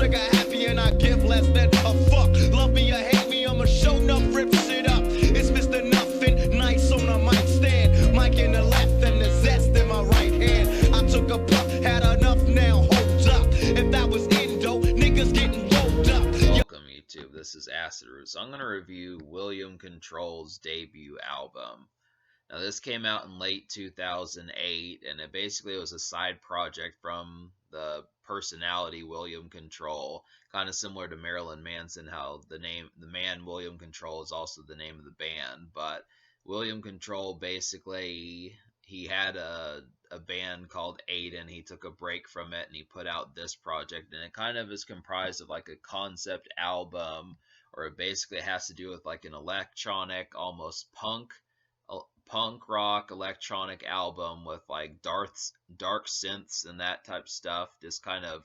trigger happy and I give less than a fuck. Love me or hate me, I'ma show enough, rip shit up. It's Mr. Nothing, nice on a mic stand. Mic in the left and the zest in my right hand. I took a puff, had enough now, hold up. If that was Indo, niggas getting rolled up. Welcome YouTube, this is Acid Roots. I'm going to review William Control's debut album. Now this came out in late 2008, and it basically was a side project from the personality William Control, kind of similar to Marilyn Manson, how the man William Control is also the name of the band. But William Control, basically, he had a band called Aiden. He took a break from it and he put out this project, and it kind of is comprised of like a concept album, or it basically has to do with like an electronic, almost punk rock electronic album with like dark synths and that type of stuff, just kind of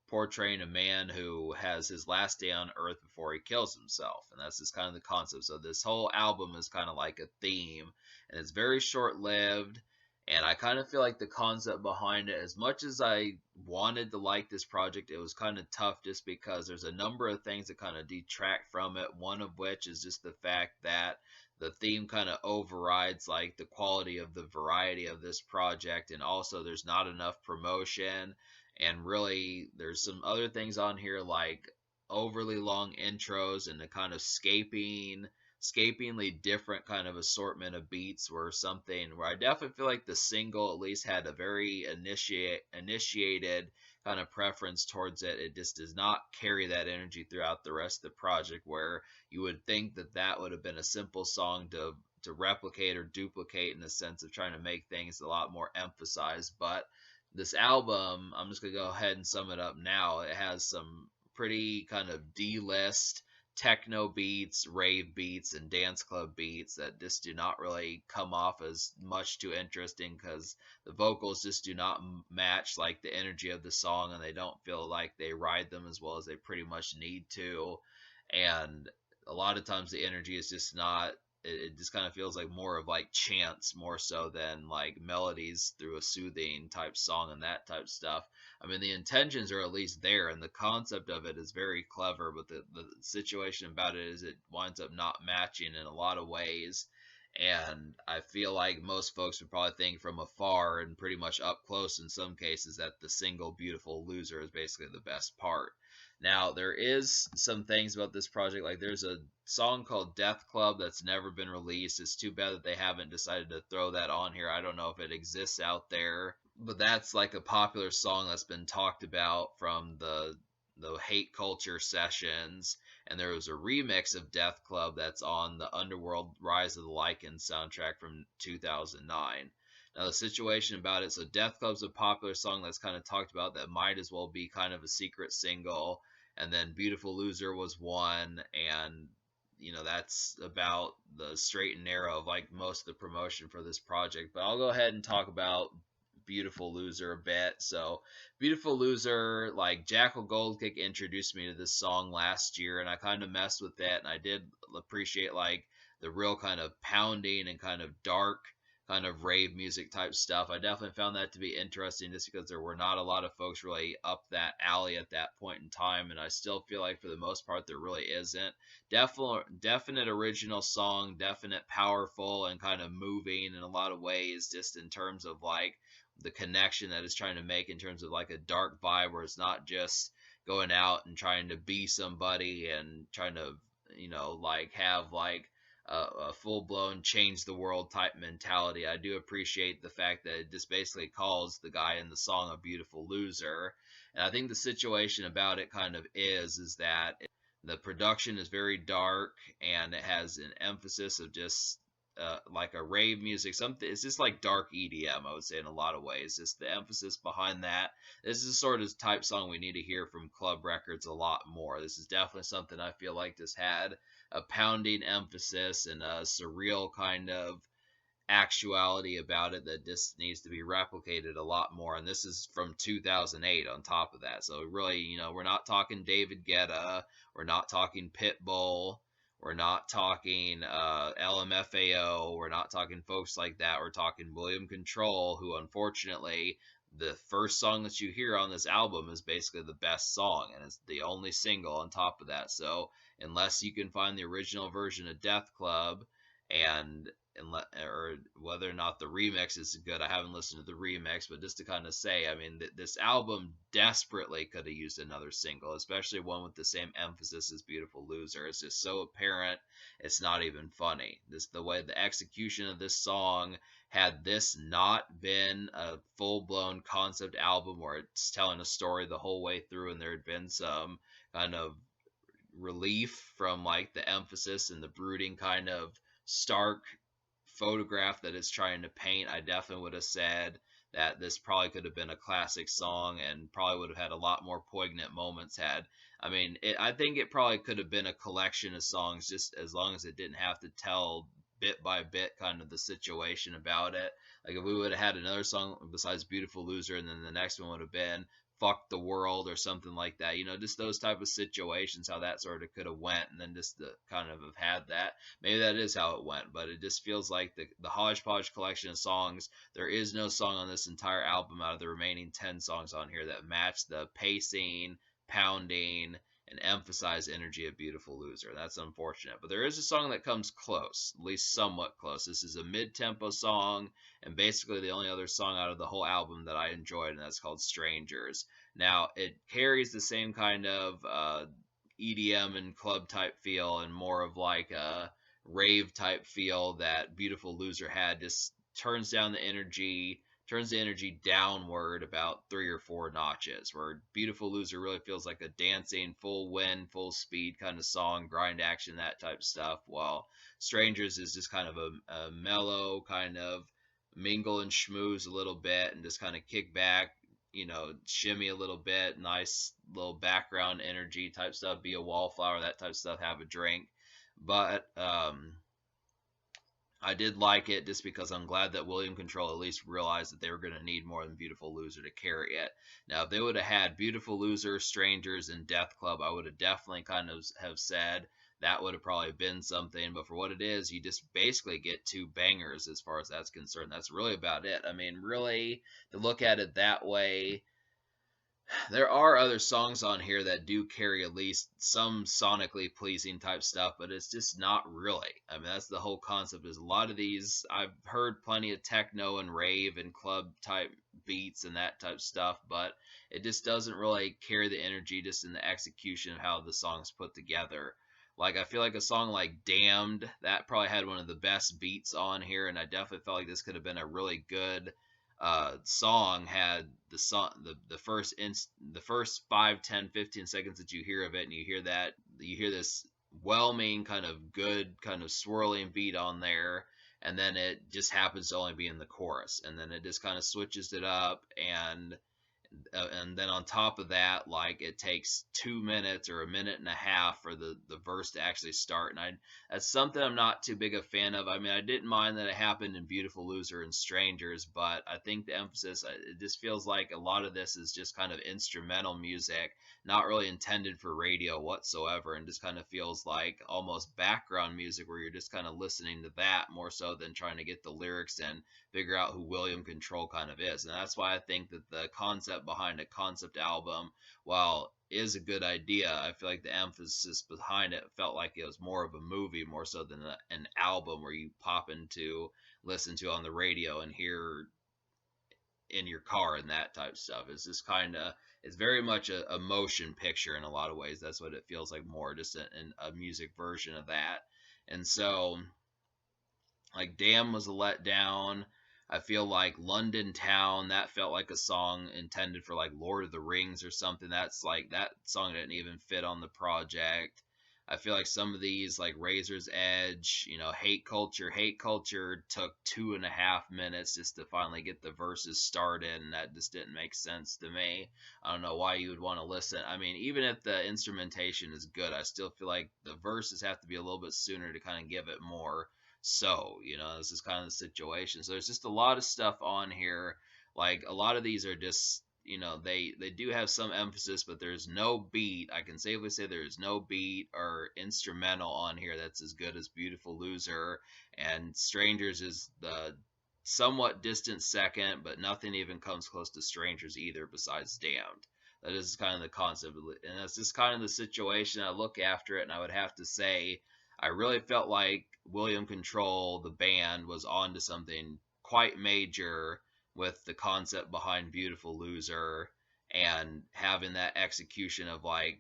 portraying a man who has his last day on earth before he kills himself. And that's just kind of the concept. So this whole album is kind of like a theme, and it's very short-lived. And I kind of feel like the concept behind it, as much as I wanted to like this project, it was kind of tough just because there's a number of things that kind of detract from it. One of which is just the fact that the theme kind of overrides like the quality of the variety of this project, and also there's not enough promotion, and really there's some other things on here like overly long intros and the kind of escapingly different kind of assortment of beats, where I definitely feel like the single at least had a very initiated kind of preference towards it. It just does not carry that energy throughout the rest of the project, where you would think that that would have been a simple song to replicate or duplicate, in the sense of trying to make things a lot more emphasized. But this album, I'm just going to go ahead and sum it up now. It has some pretty kind of D-list techno beats, rave beats, and dance club beats that just do not really come off as much too interesting, because the vocals just do not match like the energy of the song, and they don't feel like they ride them as well as they pretty much need to. And a lot of times the energy is just not, it just kind of feels like more of like chants, more so than like melodies through a soothing type song and that type stuff. I mean, the intentions are at least there, and the concept of it is very clever, but the situation about it is it winds up not matching in a lot of ways. And I feel like most folks would probably think from afar, and pretty much up close in some cases, that the single Beautiful Loser is basically the best part. Now, there is some things about this project, like there's a song called Death Club that's never been released. It's too bad that they haven't decided to throw that on here. I don't know if it exists out there, but that's like a popular song that's been talked about from the hate culture sessions. And there was a remix of Death Club that's on the Underworld Rise of the Lycans soundtrack from 2009. Now, the situation about it, so Death Club's a popular song that's kind of talked about that might as well be kind of a secret single. And then Beautiful Loser was one, and that's about the straight and narrow of like most of the promotion for this project. But I'll go ahead and talk about Beautiful Loser a bit. So Beautiful Loser, like Jackal Goldkick introduced me to this song last year, and I kind of messed with it, and I did appreciate like the real kind of pounding and kind of dark kind of rave music type stuff. I definitely found that to be interesting, just because there were not a lot of folks really up that alley at that point in time, and I still feel like for the most part there really isn't. Definite original song, definite powerful and kind of moving in a lot of ways, just in terms of like the connection that it's trying to make in terms of like a dark vibe, where it's not just going out and trying to be somebody and trying to like have like a full-blown change the world type mentality. I do appreciate the fact that it just basically calls the guy in the song a beautiful loser. And I think the situation about it kind of is that the production is very dark, and it has an emphasis of just like a rave music. It's just like dark EDM, I would say, in a lot of ways. Just the emphasis behind that. This is the sort of type song we need to hear from club records a lot more. This is definitely something I feel like just had a pounding emphasis and a surreal kind of actuality about it that just needs to be replicated a lot more. And this is from 2008 on top of that. So really, we're not talking David Guetta. We're not talking Pitbull. We're not talking LMFAO. We're not talking folks like that. We're talking William Control, who unfortunately the first song that you hear on this album is basically the best song, and it's the only single on top of that. So unless you can find the original version of Death Club, and or whether or not the remix is good, I haven't listened to the remix, but just to kind of say, I mean, this album desperately could have used another single, especially one with the same emphasis as Beautiful Loser. It's just so apparent, it's not even funny. This the way the execution of this song, had this not been a full blown concept album where it's telling a story the whole way through, and there had been some kind of relief from like the emphasis and the brooding kind of stark photograph that it's trying to paint, I definitely would have said that this probably could have been a classic song and probably would have had a lot more poignant moments had. I mean, I think it probably could have been a collection of songs, just as long as it didn't have to tell bit by bit kind of the situation about it. Like if we would have had another song besides Beautiful Loser, and then the next one would have been Fuck the World or something like that, just those type of situations, how that sort of could have went, and then just the kind of have had that. Maybe that is how it went, but it just feels like the hodgepodge collection of songs, there is no song on this entire album out of the remaining 10 songs on here that match the pacing, pounding, and emphasize energy of Beautiful Loser. That's unfortunate. But there is a song that comes close, at least somewhat close. This is a mid-tempo song, and basically the only other song out of the whole album that I enjoyed, and that's called Strangers. Now, it carries the same kind of EDM and club type feel, and more of like a rave type feel that Beautiful Loser had. Just turns the energy downward about 3 or 4 notches, where Beautiful Loser really feels like a dancing, full wind, full speed kind of song, grind action, that type stuff, while Strangers is just kind of a mellow kind of mingle and schmooze a little bit and just kind of kick back, shimmy a little bit, nice little background energy type stuff, be a wallflower, that type of stuff, have a drink. But I did like it just because I'm glad that William Control at least realized that they were going to need more than Beautiful Loser to carry it. Now, if they would have had Beautiful Loser, Strangers, and Death Club, I would have definitely kind of have said that would have probably been something. But for what it is, you just basically get 2 bangers as far as that's concerned. That's really about it. I mean, really, to look at it that way, there are other songs on here that do carry at least some sonically pleasing type stuff, but it's just not really. I mean, that's the whole concept. Is a lot of these, I've heard plenty of techno and rave and club type beats and that type stuff, but it just doesn't really carry the energy just in the execution of how the song's put together. Like I feel like a song like Damned, that probably had one of the best beats on here, and I definitely felt like this could have been a really good song, had the first 5, 10, 15 seconds that you hear of it, and you hear this whelming kind of good kind of swirling beat on there, and then it just happens to only be in the chorus, and then it just kind of switches it up, and then on top of that, like it takes 2 minutes or a minute and a half for the verse to actually start, and that's something I'm not too big a fan of. I mean, I didn't mind that it happened in Beautiful Loser and Strangers, but I think the emphasis, it just feels like a lot of this is just kind of instrumental music, not really intended for radio whatsoever, and just kind of feels like almost background music where you're just kind of listening to that more so than trying to get the lyrics and figure out who William Control kind of is. And that's why I think that the concept behind a concept album, while is a good idea, I feel like the emphasis behind it felt like it was more of a movie more so than an album where you pop into listen to on the radio and hear in your car and that type of stuff. It's just kind of, it's very much a motion picture in a lot of ways. That's what it feels like, more just a music version of that. And so like Damn was a letdown. I feel like London Town, that felt like a song intended for like Lord of the Rings or something. That's like, that song didn't even fit on the project. I feel like some of these, like Razor's Edge, Hate Culture took 2.5 minutes just to finally get the verses started, and that just didn't make sense to me. I don't know why you would want to listen. I mean, even if the instrumentation is good, I still feel like the verses have to be a little bit sooner to kind of give it more. So, this is kind of the situation. So there's just a lot of stuff on here. Like a lot of these are just, they do have some emphasis, but there's no beat. I can safely say there's no beat or instrumental on here that's as good as Beautiful Loser, and Strangers is the somewhat distant second, but nothing even comes close to Strangers either besides Damned. That is kind of the concept, and that's just kind of the situation. I look after it, and I would have to say, I really felt like William Control, the band, was onto something quite major with the concept behind Beautiful Loser and having that execution of like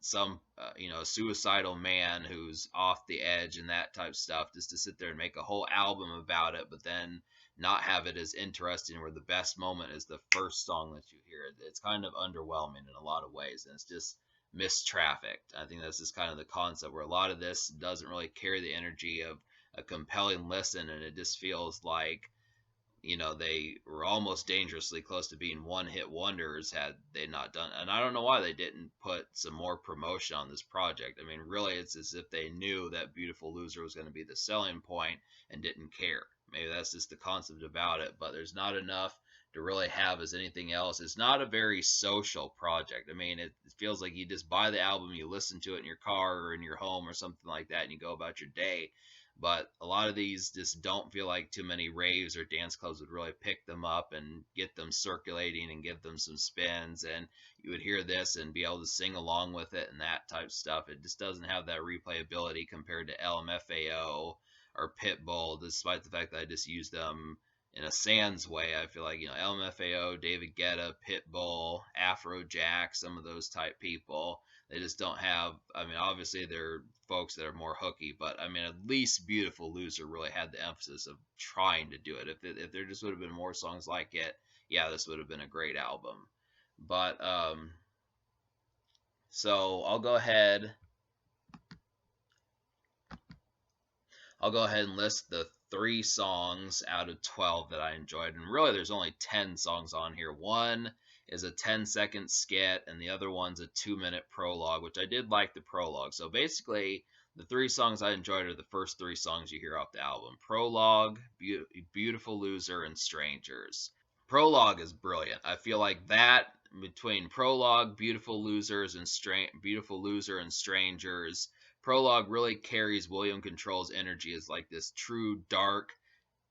some a suicidal man who's off the edge and that type of stuff, just to sit there and make a whole album about it, but then not have it as interesting where the best moment is the first song that you hear. It's kind of underwhelming in a lot of ways, and it's just mistrafficked. I think that's just kind of the concept where a lot of this doesn't really carry the energy of a compelling listen, and it just feels like they were almost dangerously close to being one-hit wonders had they not done. And I don't know why they didn't put some more promotion on this project. I mean, really, it's as if they knew that Beautiful Loser was going to be the selling point and didn't care. Maybe that's just the concept about it, but there's not enough to really have as anything else. It's not a very social project. I mean, it feels like you just buy the album, you listen to it in your car or in your home or something like that, and you go about your day. But a lot of these just don't feel like too many raves or dance clubs would really pick them up and get them circulating and give them some spins, and you would hear this and be able to sing along with it and that type of stuff. It just doesn't have that replayability compared to LMFAO or Pitbull, despite the fact that I just use them in a sans way. I feel like LMFAO, David Guetta, Pitbull, Afrojack, some of those type people, they just don't have. I mean, obviously they're folks that are more hooky, but I mean, at least Beautiful Loser really had the emphasis of trying to do it. If there just would have been more songs like it, yeah, this would have been a great album. But so I'll go ahead and list the 3 songs out of 12 that I enjoyed. And really, there's only 10 songs on here. One is a 10-second skit, and the other one's a 2-minute prologue, which I did like the prologue. So basically, the 3 songs I enjoyed are the first 3 songs you hear off the album: Prologue, Beautiful Loser, and Strangers. Prologue is brilliant. I feel like that between Prologue, Beautiful Loser, and Strangers, Prologue really carries William Control's energy as like this true dark,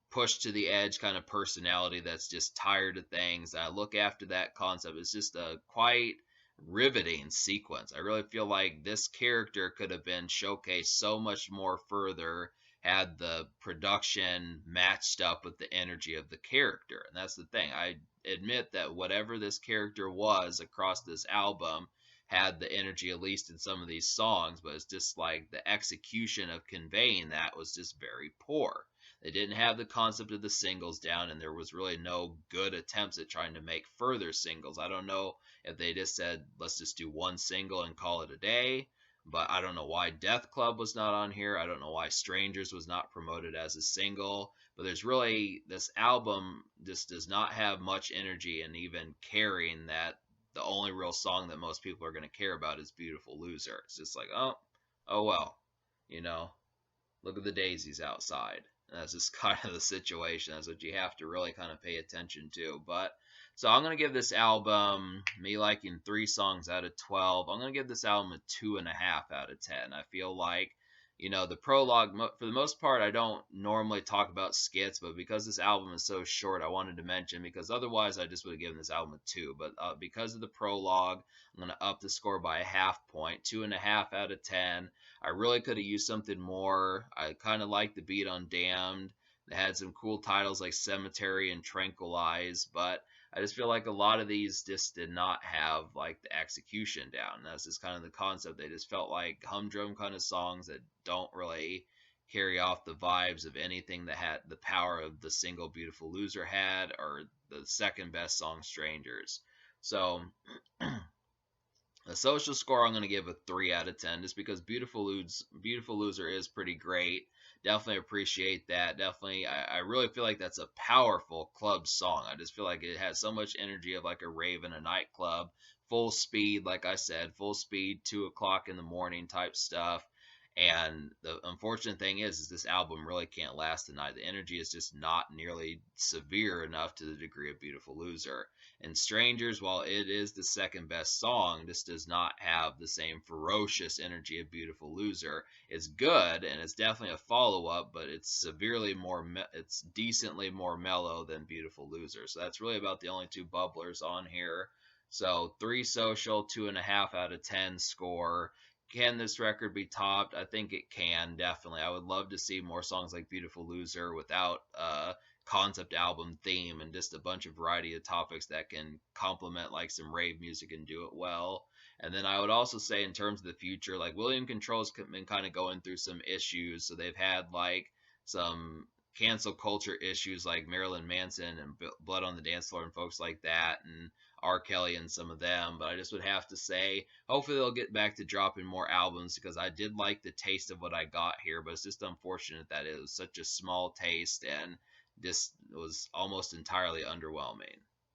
pushed to the edge kind of personality that's just tired of things. I look after that concept. It's just a quite riveting sequence. I really feel like this character could have been showcased so much more further had the production matched up with the energy of the character. And that's the thing. I admit that whatever this character was across this album had the energy, at least in some of these songs, but it's just like the execution of conveying that was just very poor. They didn't have the concept of the singles down, and there was really no good attempts at trying to make further singles. I don't know if they just said, let's just do one single and call it a day, but I don't know why Death Club was not on here. I don't know why Strangers was not promoted as a single. But there's really, this album just does not have much energy, and even caring that the only real song that most people are going to care about is Beautiful Loser. It's just like, oh well, you know, look at the daisies outside. And that's just kind of the situation. That's what you have to really kind of pay attention to. But so I'm gonna give this album, me liking 3 songs out of 12. I'm gonna give this album a 2.5 out of 10. I feel like, the prologue, for the most part, I don't normally talk about skits, but because this album is so short, I wanted to mention, because otherwise I just would have given this album a 2. But because of the prologue, I'm gonna up the score by a half point, 2.5 out of 10. I really could have used something more. I kind of like the beat on Damned. It had some cool titles like Cemetery and Tranquilize, but I just feel like a lot of these just did not have like the execution down. That's just kind of the concept. They just felt like humdrum kind of songs that don't really carry off the vibes of anything that had the power of the single Beautiful Loser had, or the second best song Strangers. So the social score, I'm going to give a 3 out of 10, just because Beautiful Loser is pretty great. Definitely appreciate that. Definitely, I really feel like that's a powerful club song. I just feel like it has so much energy of like a rave in a nightclub. Full speed, like I said, full speed, 2 o'clock in the morning type stuff. And the unfortunate thing is this album really can't last the night. The energy is just not nearly severe enough to the degree of Beautiful Loser. And Strangers, while it is the second best song, just does not have the same ferocious energy of Beautiful Loser. It's good and it's definitely a follow up, but it's decently more mellow than Beautiful Loser. So that's really about the only two bubblers on here. So 3 Social, 2.5 out of 10 score. Can this record be topped? I think it can, definitely. I would love to see more songs like Beautiful Loser without concept album theme and just a bunch of variety of topics that can complement like some rave music and do it well. And then I would also say in terms of the future, like William Control's been kind of going through some issues. So they've had like some cancel culture issues like Marilyn Manson and Blood on the Dance Floor and folks like that, and R. Kelly and some of them. But I just would have to say, hopefully they'll get back to dropping more albums because I did like the taste of what I got here. But it's just unfortunate that it was such a small taste and this was almost entirely underwhelming.